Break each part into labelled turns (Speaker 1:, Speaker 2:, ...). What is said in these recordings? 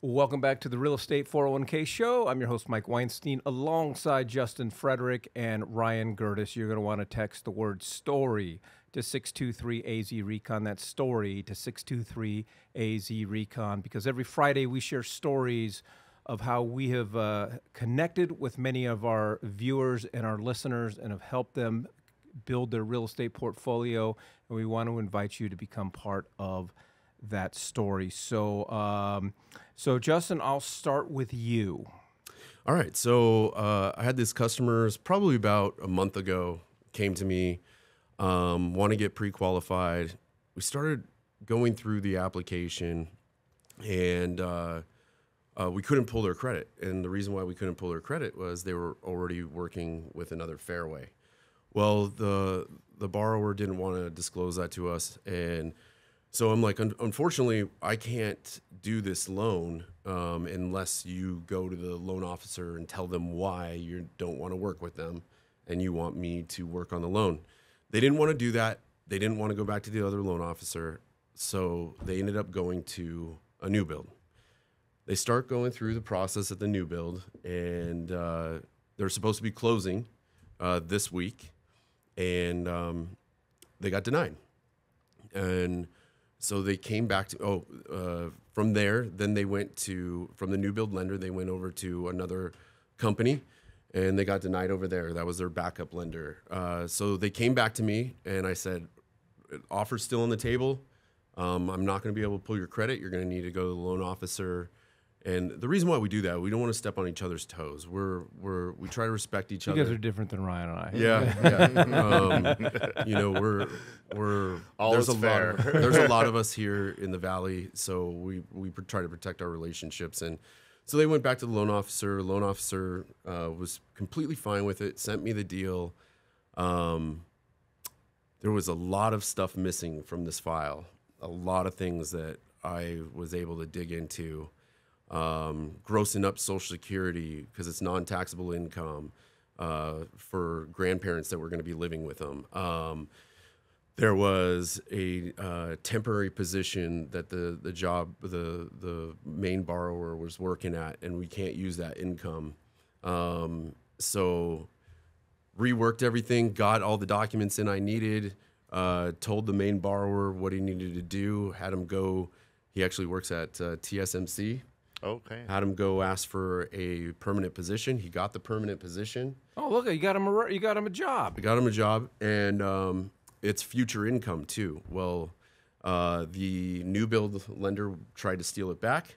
Speaker 1: Welcome back to the Real Estate 401k Show. I'm your host, Mike Weinstein, alongside Justin Frederick and Ryan Gerdes. You're going to want to text the word story to 623-AZ-RECON. That's story to 623-AZ-RECON, because every Friday we share stories of how we have connected with many of our viewers and our listeners and have helped them build their real estate portfolio. And we want to invite you to become part of that story. So Justin, I'll start with you.
Speaker 2: All right. So I had this customers probably about a month ago came to me, want to get pre-qualified. We started going through the application, and we couldn't pull their credit. And the reason why we couldn't pull their credit was they were already working with another Fairway. Well, the borrower didn't want to disclose that to us, and so I'm like, unfortunately, I can't do this loan unless you go to the loan officer and tell them why you don't want to work with them and you want me to work on the loan. They didn't want to do that. They didn't want to go back to the other loan officer, so they ended up going to a new build. They start going through the process at the new build, and they're supposed to be closing this week, and they got denied. And so they came back to, from there, then they went to, from the new build lender, they went over to another company, and they got denied over there. That was their backup lender. So they came back to me, and I said, offer's still on the table. I'm not going to be able to pull your credit. You're going to need to go to the loan officer. And the reason why we do that, we don't want to step on each other's toes. We try to respect each other.
Speaker 1: You guys are different than Ryan and I.
Speaker 2: Yeah. We're
Speaker 3: All
Speaker 2: there's
Speaker 3: is fair.
Speaker 2: there's a lot of us here in the Valley, so we try to protect our relationships. And so they went back to the loan officer. Loan officer was completely fine with it, sent me the deal. There was a lot of stuff missing from this file, a lot of things that I was able to dig into. Grossing up Social Security because it's non-taxable income for grandparents that were going to be living with them. There was a temporary position that the main borrower was working at, and we can't use that income. So reworked everything, got all the documents in I needed, told the main borrower what he needed to do, had him go. He actually works at TSMC.
Speaker 3: Okay.
Speaker 2: Had him go ask for a permanent position. He got the permanent position.
Speaker 1: Oh, look, you got him a job.
Speaker 2: I got him a job, and it's future income too. Well, the new build lender tried to steal it back.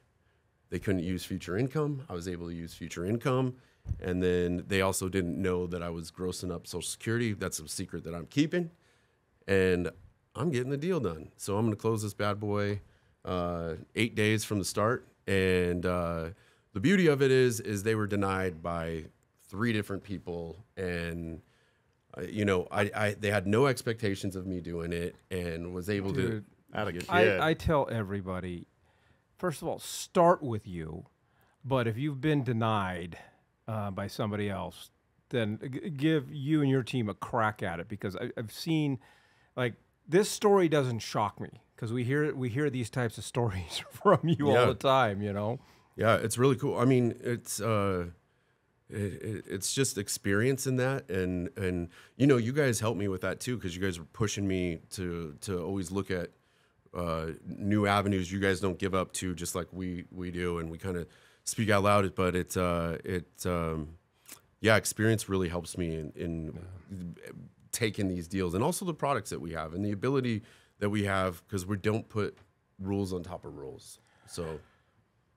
Speaker 2: They couldn't use future income. I was able to use future income, and then they also didn't know that I was grossing up Social Security. That's a secret that I'm keeping, and I'm getting the deal done. So I'm going to close this bad boy 8 days from the start. And the beauty of it is they were denied by 3 different people, and they had no expectations of me doing it, and was able
Speaker 1: Dude,
Speaker 2: to.
Speaker 1: I tell everybody, first of all, start with you, but if you've been denied by somebody else, then give you and your team a crack at it, because I've seen, like, this story doesn't shock me, because we hear these types of stories from you all the time,
Speaker 2: Yeah, it's really cool. I mean, it's just experience in that, and you guys helped me with that too, because you guys were pushing me to always look at new avenues you guys don't give up to, just like we do, and we kind of speak out loud. But experience really helps me in taking these deals, and also the products that we have and the ability that we have, because we don't put rules on top of rules. So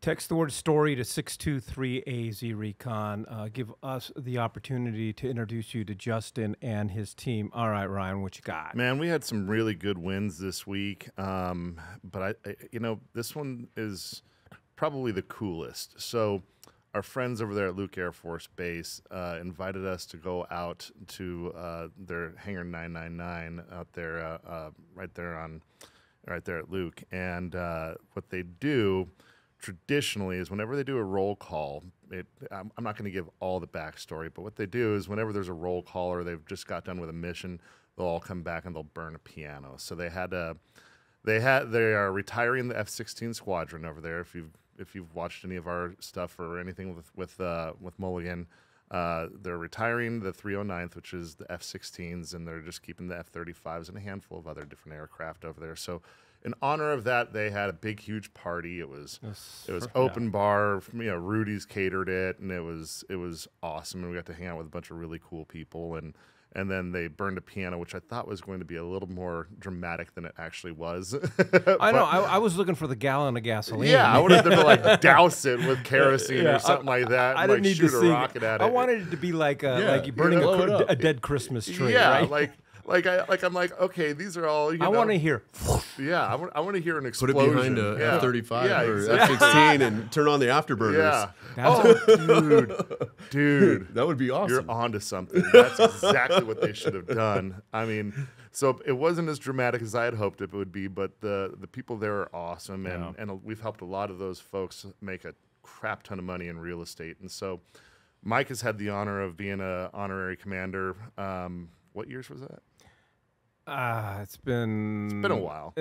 Speaker 1: text the word story to 623-AZ-RECON. Give us the opportunity to introduce you to Justin and his team. All right, Ryan, what you got?
Speaker 3: Man, we had some really good wins this week, but I this one is probably the coolest. So our friends over there at Luke Air Force Base invited us to go out to their Hangar 999 out there, right there at Luke. And what they do traditionally is whenever they do a roll call, I'm not going to give all the backstory, but what they do is whenever there's a roll call or they've just got done with a mission, they'll all come back and they'll burn a piano. So they had They are retiring the F-16 squadron over there. If you've watched any of our stuff or anything with Mulligan, they're retiring the 309th, which is the F-16s, and they're just keeping the F-35s and a handful of other different aircraft over there. So, in honor of that, they had a big, huge party. It was open bar. Rudy's catered it, and it was awesome. And we got to hang out with a bunch of really cool people. And then they burned a piano, which I thought was going to be a little more dramatic than it actually was.
Speaker 1: I know. I was looking for the gallon of gasoline.
Speaker 3: Yeah, I wanted them to like douse it with kerosene or something like that.
Speaker 1: I didn't need
Speaker 3: shoot
Speaker 1: to
Speaker 3: a
Speaker 1: see
Speaker 3: rocket at it.
Speaker 1: I wanted it to be like you burning a dead Christmas tree.
Speaker 3: Yeah,
Speaker 1: right?
Speaker 3: I'm like, okay, these are all.
Speaker 1: I want to hear.
Speaker 3: Yeah, I want to hear an
Speaker 2: Put
Speaker 3: explosion.
Speaker 2: it behind a F-35 or
Speaker 3: exactly.
Speaker 2: F-16 and turn on the afterburners.
Speaker 3: Yeah. Dude,
Speaker 2: that would be awesome.
Speaker 3: You're onto something. That's exactly what they should have done. I mean, so it wasn't as dramatic as I had hoped it would be, but the people there are awesome, and we've helped a lot of those folks make a crap ton of money in real estate. And so Mike has had the honor of being an honorary commander. What years was that?
Speaker 1: It's been
Speaker 3: a while.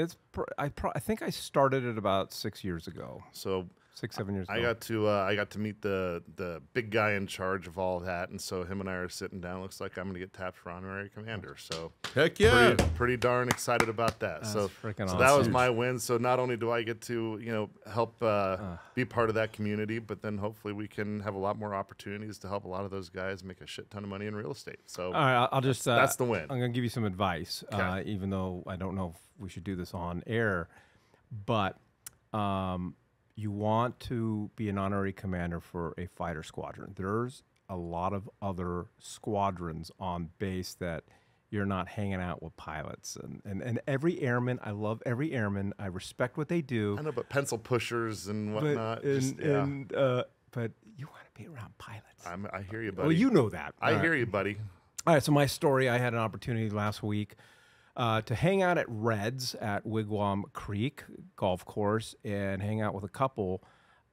Speaker 1: I think I started it about 6 years ago.
Speaker 3: So
Speaker 1: 6-7 years ago.
Speaker 3: I got to meet the big guy in charge of all that, and so him and I are sitting down. Looks like I'm going to get tapped for honorary commander. So
Speaker 2: heck yeah,
Speaker 3: pretty darn excited about that.
Speaker 1: That's
Speaker 3: so
Speaker 1: freaking awesome.
Speaker 3: That was my win. So not only do I get to help be part of that community, but then hopefully we can have a lot more opportunities to help a lot of those guys make a shit ton of money in real estate. So
Speaker 1: all right, I'll just
Speaker 3: that's the win.
Speaker 1: I'm going to give you some advice, even though I don't know if we should do this on air, but. You want to be an honorary commander for a fighter squadron. There's a lot of other squadrons on base that you're not hanging out with pilots. And every airman, I love every airman. I respect what they do.
Speaker 3: I know, but pencil pushers and whatnot.
Speaker 1: But you want to be around pilots.
Speaker 3: I hear you, buddy.
Speaker 1: Well, you know that.
Speaker 3: I hear you, buddy.
Speaker 1: All right, so my story, I had an opportunity last week to hang out at Gerdes at Wigwam Creek Golf Course and hang out with a couple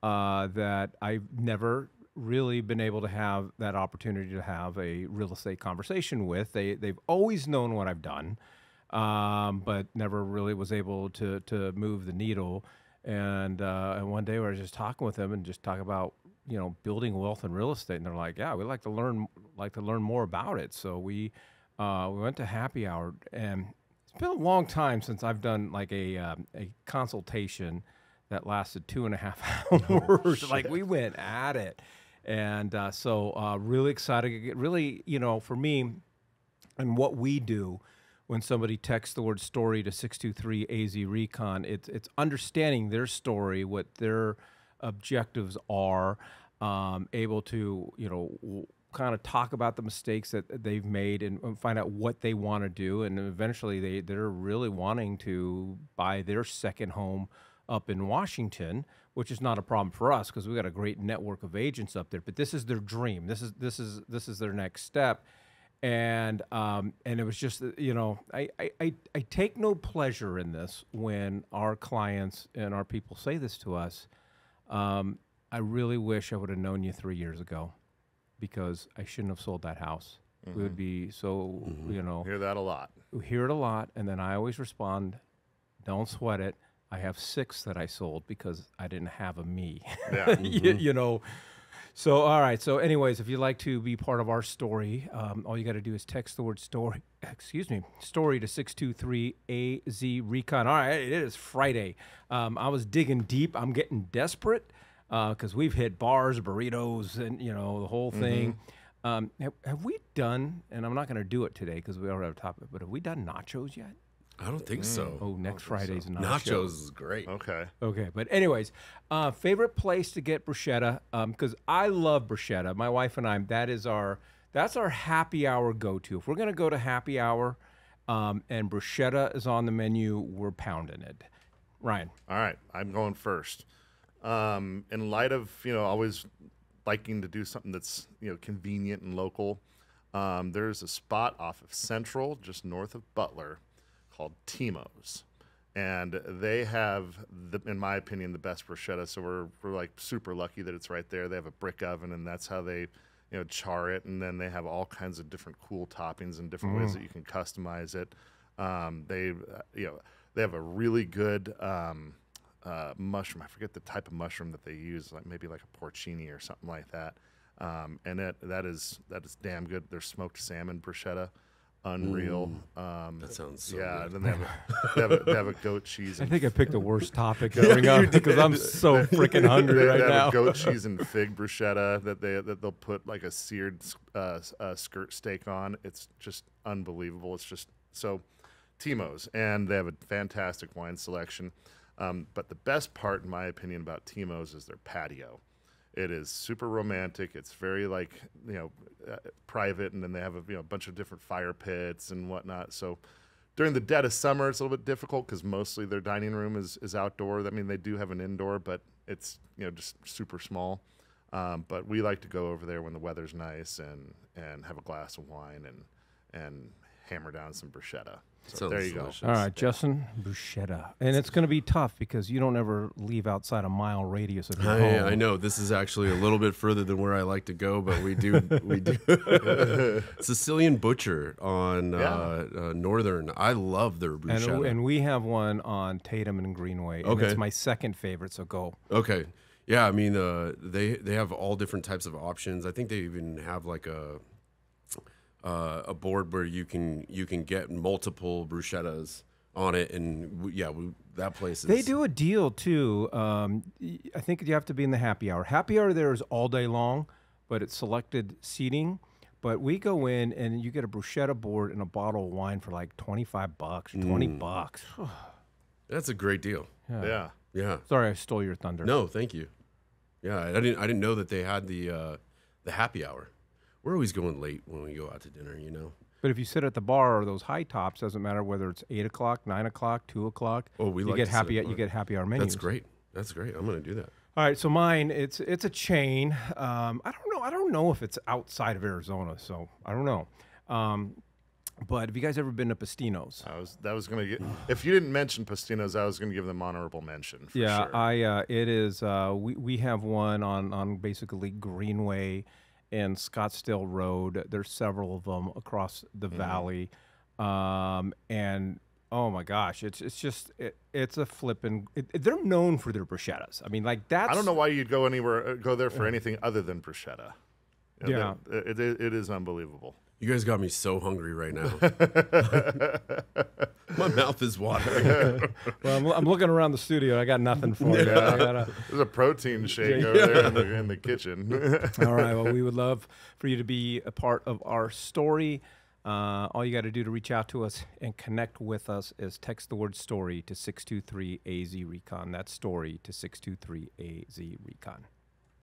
Speaker 1: that I've never really been able to have that opportunity to have a real estate conversation with. They've always known what I've done, but never really was able to move the needle. And one day we were just talking with them and just talking about building wealth in real estate, and they're like, yeah, we'd like to learn more about it. So we went to happy hour, and it's been a long time since I've done like a consultation that lasted 2.5 hours. Like we went at it, and so really excited. Really, for me, and what we do when somebody texts the word story to 623 AZ Recon, it's understanding their story, what their objectives are, able to kind of talk about the mistakes that they've made and find out what they want to do, and eventually they're really wanting to buy their second home up in Washington, which is not a problem for us because we got a great network of agents up there. But this is their dream. This is their next step, and it was just I take no pleasure in this when our clients and our people say this to us. I really wish I would have known you 3 years ago, because I shouldn't have sold that house. Mm-hmm. We would be so,
Speaker 3: Hear that a lot.
Speaker 1: We hear it a lot, and then I always respond, don't sweat it. I have 6 that I sold because I didn't have a me. Yeah. Mm-hmm. So, all right. So anyways, if you'd like to be part of our story, all you got to do is text the word story to 623 AZ Recon. All right, it is Friday. I was digging deep. I'm getting desperate. Because we've hit bars, burritos, and the whole thing. Mm-hmm. Have we done? And I'm not going to do it today because we already have a topic. But have we done nachos yet?
Speaker 2: I don't think so.
Speaker 1: Oh, next Friday's nachos.
Speaker 2: Nachos is great.
Speaker 3: Okay.
Speaker 1: But anyways, favorite place to get bruschetta? Because I love bruschetta. My wife and I. That's our happy hour go-to. If we're going to go to happy hour, and bruschetta is on the menu, we're pounding it. Ryan.
Speaker 3: All right, I'm going first. In light of always liking to do something that's convenient and local, there's a spot off of Central, just north of Butler, called Timo's, and they have in my opinion, the best bruschetta. So we're like super lucky that it's right there. They have a brick oven, and that's how they char it, and then they have all kinds of different cool toppings and different ways that you can customize it. They have a really good mushroom. I forget the type of mushroom that they use, like maybe like a porcini or something like that. And that is damn good. Their smoked salmon bruschetta, unreal.
Speaker 2: That sounds so
Speaker 3: yeah.
Speaker 2: good.
Speaker 3: And then they have a goat cheese.
Speaker 1: I
Speaker 3: And
Speaker 1: think I picked the worst topic to bring up because I'm so freaking hungry right
Speaker 3: they
Speaker 1: now.
Speaker 3: have a goat cheese and fig bruschetta that they'll put like a seared skirt steak on. It's just unbelievable. It's just so Timo's, and they have a fantastic wine selection. But the best part, in my opinion, about Timo's is their patio. It is super romantic. It's very private, and then they have a bunch of different fire pits and whatnot. So during the dead of summer, it's a little bit difficult because mostly their dining room is outdoor. I mean, they do have an indoor, but it's just super small. But we like to go over there when the weather's nice and have a glass of wine and hammer down some bruschetta. So there you
Speaker 2: delicious.
Speaker 3: go.
Speaker 1: All right, Justin, bruschetta. And it's going to be tough because you don't ever leave outside a mile radius of your home.
Speaker 2: I know this is actually a little bit further than where I like to go, but we do. Sicilian Butcher on Northern. I love their bruschetta.
Speaker 1: And we have one on Tatum and Greenway. And
Speaker 2: Okay.
Speaker 1: it's my second favorite, so go.
Speaker 2: Okay. Yeah, I mean, they have all different types of options. I think they even have like a board where you can get multiple bruschettas on it, and that place is.
Speaker 1: They do a deal too. I think you have to be in the happy hour. Happy hour there is all day long, but it's selected seating. But we go in and you get a bruschetta board and a bottle of wine for like $25, $20.
Speaker 2: That's a great deal.
Speaker 3: Yeah.
Speaker 2: Yeah.
Speaker 1: Sorry, I stole your thunder.
Speaker 2: No, thank you. Yeah, I didn't know that they had the happy hour. We're always going late when we go out to dinner,
Speaker 1: But if you sit at the bar or those high tops, doesn't matter whether it's 8 o'clock, 9 o'clock, 2 o'clock.
Speaker 2: Oh, we
Speaker 1: you
Speaker 2: like
Speaker 1: get
Speaker 2: to sit
Speaker 1: happy.
Speaker 2: at the
Speaker 1: You
Speaker 2: bar.
Speaker 1: get happy hour menus.
Speaker 2: That's great. I'm going to do that.
Speaker 1: All right, so mine, it's a chain. I don't know if it's outside of Arizona, so I don't know. But have you guys ever been to Pastino's?
Speaker 3: That was gonna get. If you didn't mention Pastino's, I was gonna give them honorable mention. For
Speaker 1: Yeah,
Speaker 3: sure.
Speaker 1: it is. We have one on basically Greenway and Scottsdale Road. There's several of them across the valley, and oh my gosh, it's a flippin'. They're known for their bruschettas. I mean, like that's.
Speaker 3: I don't know why you'd go there for anything other than bruschetta.
Speaker 1: Yeah.
Speaker 3: It is unbelievable.
Speaker 2: You guys got me so hungry right now. My mouth is watering.
Speaker 1: Well, I'm looking around the studio. I got nothing for you. I gotta,
Speaker 3: There's a protein shake over there in the kitchen.
Speaker 1: all right. Well, we would love for you to be a part of our story. All you got to do to reach out to us and connect with us is text the word story to 623 AZ Recon. That's story to 623 AZ Recon.